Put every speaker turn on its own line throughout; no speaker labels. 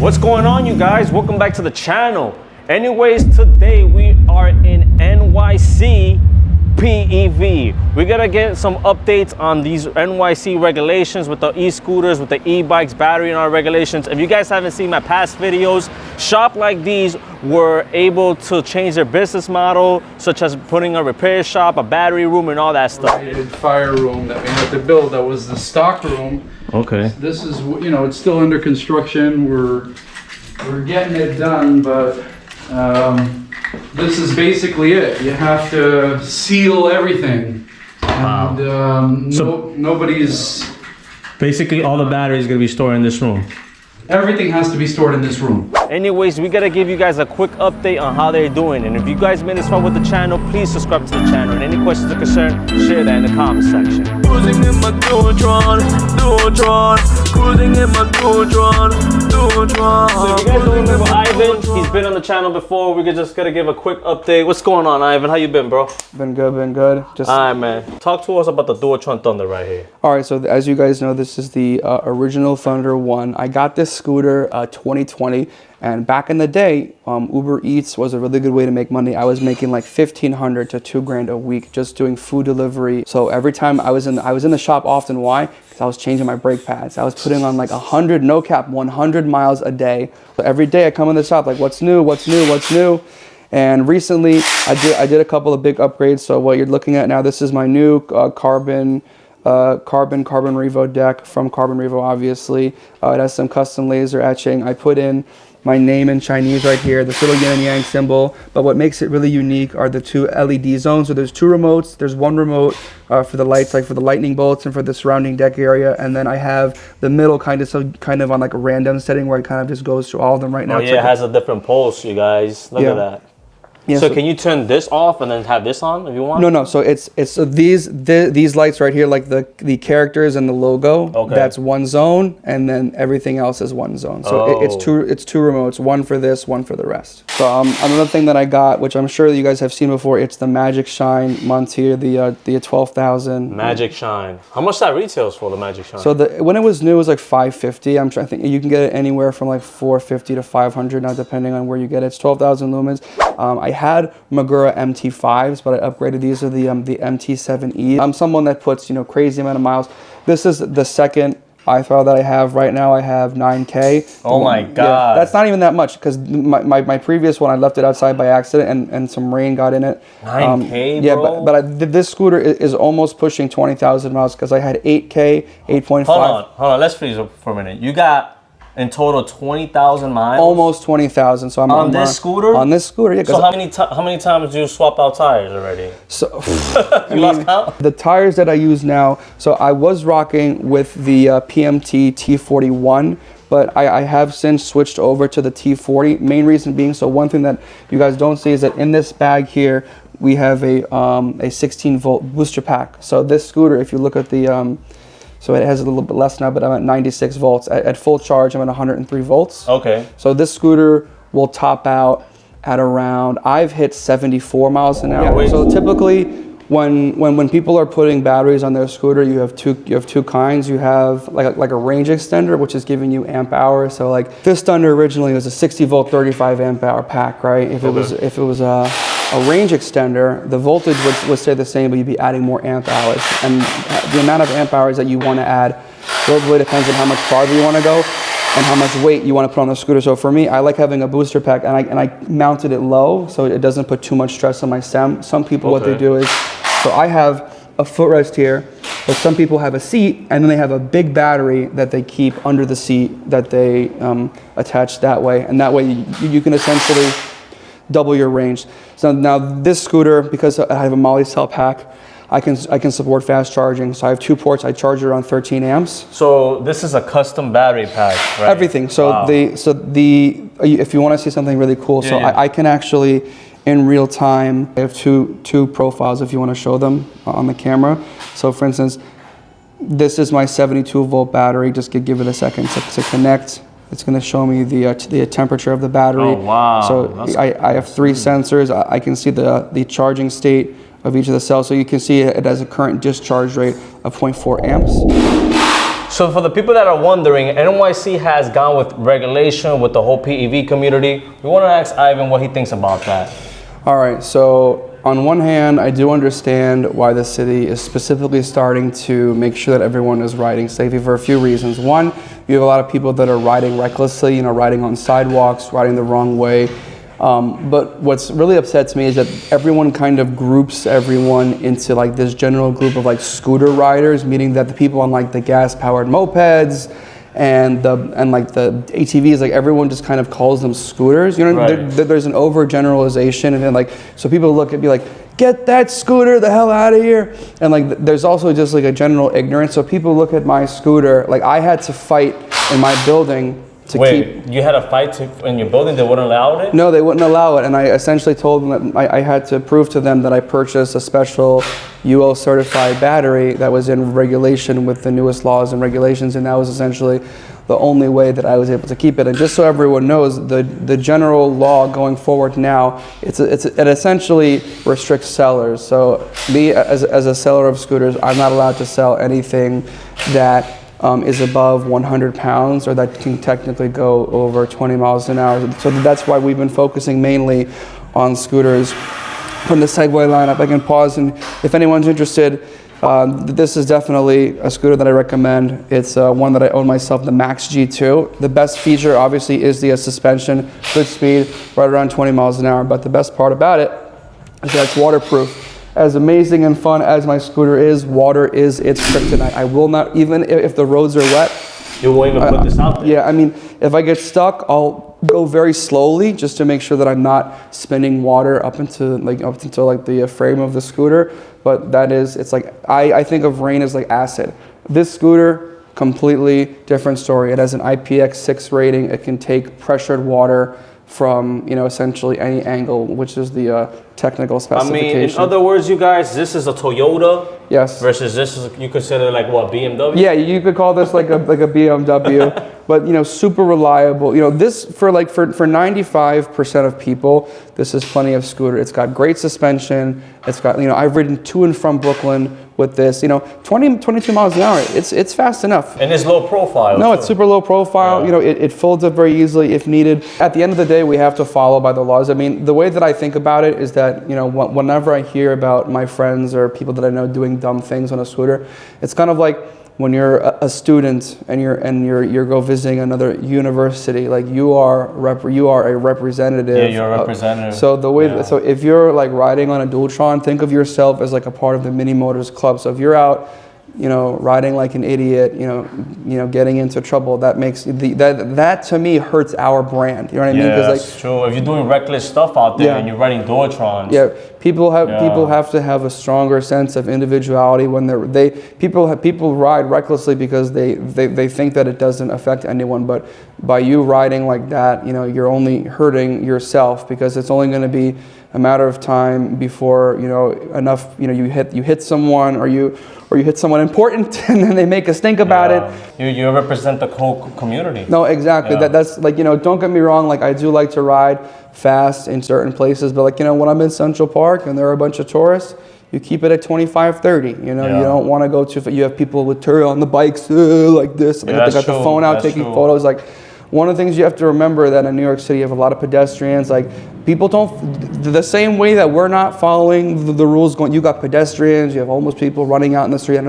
What's going on, you guys? Welcome back to the channel. Anyways, today we are in NYC PEV. We're gonna get some updates on these NYC regulations with the e-scooters, with the e-bikes, battery in our regulations. If you guys haven't seen my past videos, shops like these were able to change their business model, such as putting a repair shop, a battery room, and all that stuff.
Fire room that we had to build. That was the stock room.
Okay.
This is, you know, it's still under construction. We're getting it done, but this is basically it. You have to seal everything.
Wow.
And
So
nobody's...
basically all the battery is gonna be stored in this room.
Everything has to be stored in this room.
Anyways, we gotta give you guys a quick update on how they're doing. And if you guys made this far with the channel, please subscribe to the channel. And any questions or concerns, share that in the comment section.
Cruising in my Dualtron, cruising in my Dualtron.
So if you guys don't remember Ivan, he's been on the channel before. We're just gonna give a quick update. What's going on, Ivan? How you been, bro?
Been good. Just
all right, man. Talk to us about the Dualtron Thunder right here.
all right. So as you guys know, this is the original Thunder 1. I got this scooter 2020, and back in the day, Uber Eats was a really good way to make money. I was making like $1,500 to $2,000 a week just doing food delivery. So every time I was in the shop often. Why? Because I was changing my brake pads. I was putting on like 100, no cap, 100 miles a day. So every day I come in the shop like, what's new? And recently I did a couple of big upgrades. So what you're looking at now, this is my new carbon Revo deck from Carbon Revo, obviously. It has some custom laser etching. I put in my name in Chinese right here, this little yin and yang symbol. But what makes it really unique are the two LED zones. So there's two remotes. There's one remote for the lights, like for the lightning bolts and for the surrounding deck area. And then I have the middle kind of on like a random setting where it kind of just goes to all of them right now.
Oh yeah, it has a different pulse, you guys. Look at that. Yeah, so can you turn this off and then have this on if you want?
No. So so these lights right here, like the characters and the logo. Okay. That's one zone, and then everything else is one zone. So it's two remotes, one for this, one for the rest. So another thing that I got, which I'm sure that you guys have seen before, it's the Magic Shine Montier, the 12,000.
Magic Shine. How much that retails for, the Magic Shine?
So when it was new, it was like $550. I think you can get it anywhere from like $450 to $500 now, depending on where you get it. It's 12,000 lumens. I had Magura MT5s, but I upgraded. These are the MT7E. I'm someone that puts, crazy amount of miles. This is the second iFile that I have right now. I have 9K.
Oh my God.
Yeah, that's not even that much because my previous one, I left it outside by accident and some rain got in it.
9K,
yeah,
bro?
but this scooter is almost pushing 20,000 miles because I had 8K, 8.5.
Hold on. Let's freeze for a minute. You got in total 20,000 miles?
Almost 20,000. So I'm
on this scooter?
On this scooter, yeah.
So how many times do you swap out tires already?
So
you lost count?
The tires that I use now, so I was rocking with the PMT T41, but I have since switched over to the T40. Main reason being, so one thing that you guys don't see is that in this bag here, we have a 16 volt booster pack. So this scooter, if you look at the so it has a little bit less now, but I'm at 96 volts. At full charge, I'm at 103 volts.
Okay.
So this scooter will top out at around, I've hit 74 miles an hour. So typically, when people are putting batteries on their scooter, you have two kinds. You have like a range extender, which is giving you amp hours. So like this Thunder originally was a 60 volt, 35 amp hour pack, right? If it was a range extender, the voltage would stay the same, but you'd be adding more amp hours. And the amount of amp hours that you want to add really depends on how much farther you want to go and how much weight you want to put on the scooter. So for me, I like having a booster pack, and I mounted it low so it doesn't put too much stress on my stem. Some people, what they do is, so I have a footrest here, but some people have a seat, and then they have a big battery that they keep under the seat that they attach that way. And that way you can essentially double your range. So now this scooter, because I have a Moly cell pack, I can support fast charging. So I have 2 ports. I charge it around 13 amps.
So this is a custom battery pack, right?
Everything. So wow. If you want to see something really cool, I can actually in real time. I have two profiles if you want to show them on the camera. So for instance, this is my 72 volt battery. Just give it a second to connect. It's going to show me the temperature of the battery.
Oh wow!
So I have 3 sensors. I can see the charging state of each of the cells. So you can see it has a current discharge rate of 0.4 amps.
So for the people that are wondering, NYC has gone with regulation with the whole PEV community. We want to ask Ivan what he thinks about that.
All right, so on one hand, I do understand why the city is specifically starting to make sure that everyone is riding safely for a few reasons. One, you have a lot of people that are riding recklessly, riding on sidewalks, riding the wrong way. But what's really upsets me is that everyone kind of groups everyone into like this general group of like scooter riders, meaning that the people on like the gas-powered mopeds and the ATVs, like everyone just kind of calls them scooters.
Right.
There's an overgeneralization, and then like so people look at me like, get that scooter the hell out of here. And like there's also just like a general ignorance. So people look at my scooter, like I had to fight in my building to keep.
You had a fight in your building? They wouldn't allow it?
No, they wouldn't allow it, and I essentially told them that I had to prove to them that I purchased a special UL certified battery that was in regulation with the newest laws and regulations, and that was essentially the only way that I was able to keep it. And just so everyone knows, the general law going forward now, it essentially restricts sellers. So me as a seller of scooters, I'm not allowed to sell anything that is above 100 pounds or that can technically go over 20 miles an hour. So that's why we've been focusing mainly on scooters. From the Segway lineup, I can pause, and if anyone's interested, this is definitely a scooter that I recommend. It's one that I own myself, the Max G2. The best feature obviously is the suspension, good speed, right around 20 miles an hour. But the best part about it is that it's waterproof. As amazing and fun as my scooter is, water is its kryptonite. I will not, even if the roads are wet.
You won't even put this out there?
Yeah, I mean, if I get stuck, I'll go very slowly just to make sure that I'm not spinning water up into the frame of the scooter. But it's like, I think of rain as like acid. This scooter, completely different story. It has an IPX6 rating. It can take pressured water from essentially any angle, which is the technical specification.
I mean, in other words, you guys, this is a Toyota.
Yes.
Versus this is, you consider like what, BMW?
Yeah, you could call this like a BMW, but super reliable. This for 95% of people, this is plenty of scooter. It's got great suspension. It's got I've ridden to and from Brooklyn with this. 22 miles an hour. It's fast enough.
And it's low profile.
No, it's super low profile.
Yeah.
It folds up very easily if needed. At the end of the day, we have to follow by the laws. I mean, the way that I think about it is that whenever I hear about my friends or people that I know doing dumb things on a scooter, it's kind of like when you're a student and you're go visiting another university, like you are a representative.
Yeah, you're a representative.
So the way so if you're like riding on a Dualtron, think of yourself as like a part of the Mini Motors Club. So if you're out riding like an idiot, getting into trouble, that makes that to me hurts our brand. You know what I mean?
Yeah, that's true. If you're doing reckless stuff out there and you're riding Dualtrons.
Yeah, people have to have a stronger sense of individuality when people ride recklessly because they think that it doesn't affect anyone, but by you riding like that, you're only hurting yourself because it's only going to be a matter of time before you hit someone or you hit someone important and then they make us think about it.
You represent the whole community.
No, exactly.
Yeah.
That's like, don't get me wrong, like I do like to ride fast in certain places, but like, when I'm in Central Park and there are a bunch of tourists, you keep it at 25, 30. You don't want to go too far. You have people with on the bikes like this. They got the phone out taking photos. Like, one of the things you have to remember that in New York City, you have a lot of pedestrians. Like, people the same way that we're not following the rules going, you got pedestrians, you have homeless people running out in the street, and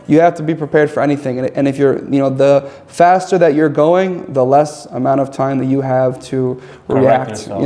you have to be prepared for anything. And if you're, the faster that you're going, the less amount of time that you have to react.
Yeah.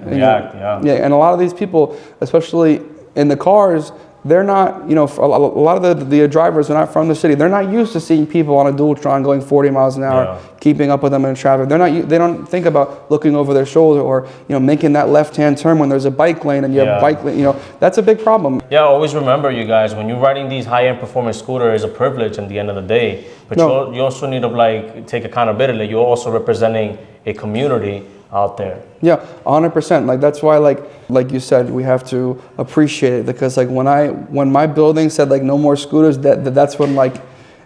And a lot of these people, especially in the cars, they're not, a lot of the drivers are not from the city. They're not used to seeing people on a Dualtron going 40 miles an hour, keeping up with them in traffic. They don't think about looking over their shoulder or, making that left-hand turn when there's a bike lane and you have bike lane. That's a big problem.
Yeah, always remember, you guys, when you're riding these high-end performance scooters, it's a privilege at the end of the day. But you also need to take accountability. You're also representing a community out there.
Yeah, 100%. Like that's why, like you said, we have to appreciate it because like when my building said like no more scooters, that's when like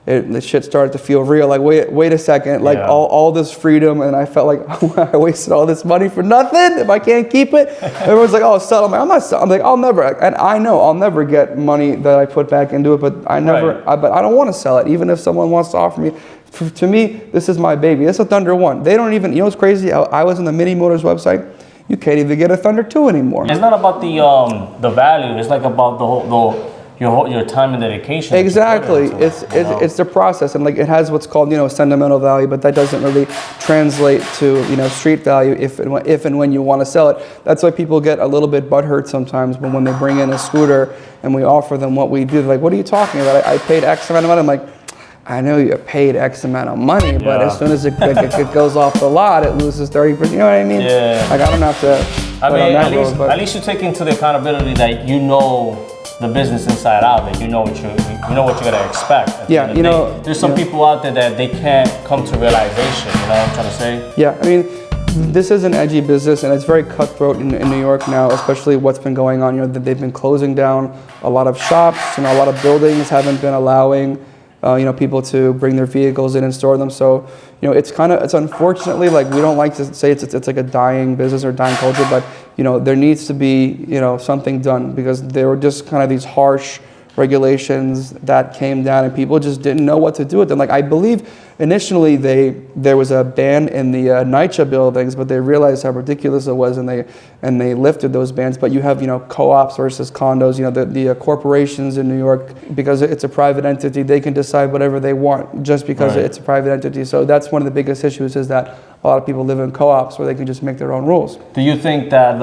the shit started to feel real. Like, wait a second, like all this freedom, and I felt like I wasted all this money for nothing if I can't keep it. Everyone's like, oh, sell. I'm like, I'm not selling. I'm like, I'll never, and I know I'll never get money that I put back into it, but I never, but I don't want to sell it, even if someone wants to offer me. To me, this is my baby. This is a Thunder 1. They don't even, you know what's crazy? I was on the Mini Motors website. You can't even get a Thunder 2 anymore.
It's not about the value. It's like about your time and dedication.
Exactly. It's the process, and like it has what's called, you know, sentimental value, but that doesn't really translate to, you know, street value if and when you want to sell it. That's why people get a little bit butthurt sometimes when they bring in a scooter and we offer them what we do. They're like, what are you talking about? I paid X amount of money. I'm like, I know you paid X amount of money, but as soon as it goes off the lot, it loses 30%. You know what I mean?
Yeah.
Like, I don't have to.
I mean, at least you take into the accountability that you know the business inside out, that you know what you're gonna expect.
Yeah, you know,
there's some people out there that they can't come to realization. You know what I'm trying to say?
Yeah, I mean, this is an edgy business, and it's very cutthroat in New York now, especially what's been going on. You know, that they've been closing down a lot of shops. You know, a lot of buildings haven't been allowing you know, people to bring their vehicles in and store them. So, you know, it's unfortunately, like, we don't like to say it's like a dying business or dying culture, but, you know, there needs to be, you know, something done, because there were just kind of these harsh regulations that came down and people just didn't know what to do with them. Like, I believe initially there was a ban in the NYC buildings, but they realized how ridiculous it was, and they lifted those bans. But you have, you know, co-ops versus condos. You know, the corporations in New York, because it's a private entity, they can decide whatever they want just because it's a private entity. So that's one of the biggest issues, is that a lot of people live in co-ops where they can just make their own rules.
Do you think that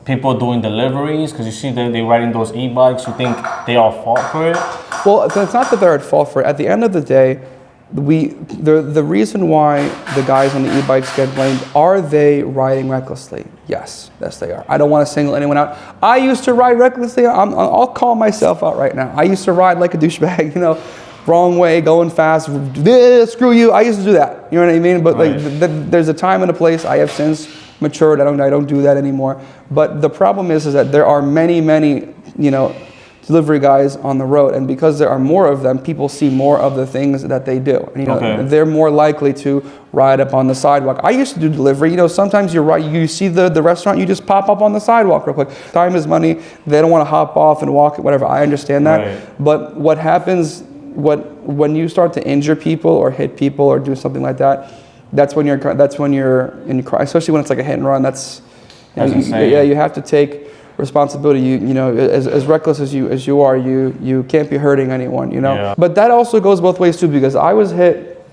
people doing deliveries, because you see they're riding those e-bikes, you think they are at fault for it?
Well, it's not that they're at fault for it. At the end of the day, the reason why the guys on the e-bikes get blamed, are they riding recklessly? Yes, they are. I don't want to single anyone out. I used to ride recklessly. I'll call myself out right now. I used to ride like a douchebag, you know, wrong way, going fast, screw you. I used to do that, you know what I mean? But like, there's a time and a place. I have since matured. I don't do that anymore. But the problem is that there are many, you know, delivery guys on the road, and because there are more of them, people see more of the things that they do. And, you know, they're more likely to ride up on the sidewalk. I used to do delivery. You know, sometimes you see the restaurant, you just pop up on the sidewalk real quick. Time is money. They don't want to hop off and walk, whatever. I understand that. But what happens when you start to injure people or hit people or do something like that, that's when you're in crime, especially when it's like a hit and run. That's insane. Yeah, you have to take responsibility. You know, as reckless as you are, you can't be hurting anyone, you know. Yeah. But that also goes both ways too, because I was hit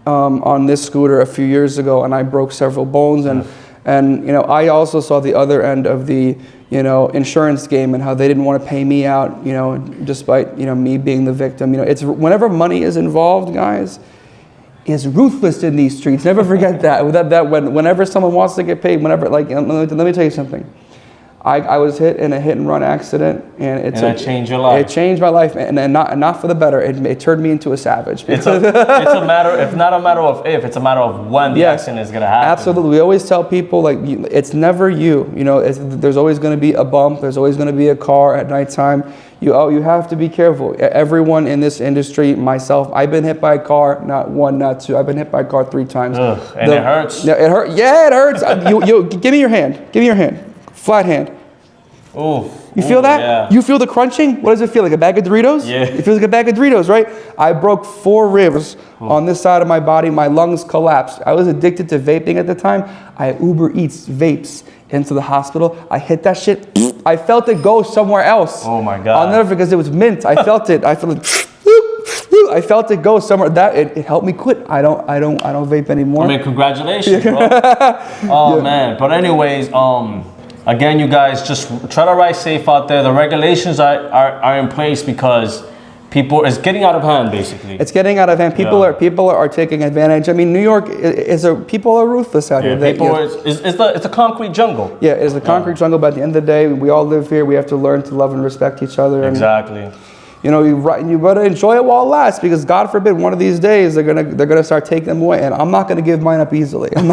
on this scooter a few years ago, and I broke several bones, and you know, I also saw the other end of the, you know, insurance game, and how they didn't want to pay me out, you know, despite, you know, me being the victim. You know, it's whenever money is involved, guys, is ruthless in these streets. Never forget that. Whenever someone wants to get paid, whenever, like, let me tell you something. I was hit in a hit and run accident, and
that changed your life.
It changed my life, and not for the better. It turned me into a savage.
It's a matter. It's not a matter of if. It's a matter of when the accident is going to happen.
Absolutely. We always tell people, like, it's never you. You know, there's always going to be a bump. There's always going to be a car at nighttime. You have to be careful. Everyone in this industry, myself, I've been hit by a car, not one, not two. I've been hit by a car 3 times.
And it hurts.
Yeah, it hurts. Yeah, it hurts. Give me your hand. Give me your hand. Flat hand.
Ooh.
You feel that?
Yeah.
You feel the crunching? What does it feel like? A bag of Doritos?
Yeah.
It feels like a bag of Doritos, right? I broke 4 ribs on this side of my body. My lungs collapsed. I was addicted to vaping at the time. I Uber Eats vapes into the hospital. I hit that shit. I felt it go somewhere else.
Oh my God.
I'll never, because it was mint. I felt it. I felt it. I felt it go somewhere. That it helped me quit. I don't vape anymore.
I mean, congratulations, bro. Oh man. But anyways, again, you guys, just try to ride safe out there. The regulations are in place because it's getting out of hand, basically.
It's getting out of hand. People are taking advantage. I mean, New York people are ruthless out here.
It's a concrete jungle.
Yeah, it's a concrete jungle. But at the end of the day, we all live here. We have to learn to love and respect each other.
Exactly.
You know, you better enjoy it while it lasts, because God forbid one of these days they're gonna start taking them away, and I'm not gonna give mine up easily. I'm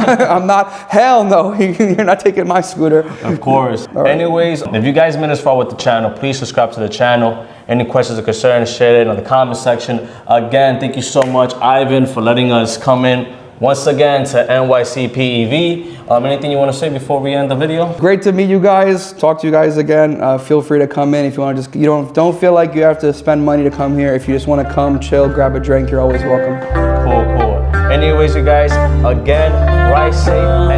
not. Hell no, you're not taking my scooter.
Of course. Right. Anyways, if you guys been as far with the channel, please subscribe to the channel. Any questions or concerns, share it in the comment section. Again, thank you so much, Ivan, for letting us come in once again to NYC PEV. Anything you want to say before we end the video?
Great to meet you guys. Talk to you guys again. Feel free to come in if you want to. Don't feel like you have to spend money to come here. If you just want to come, chill, grab a drink, you're always welcome.
Cool. Anyways, you guys, again, ride safe.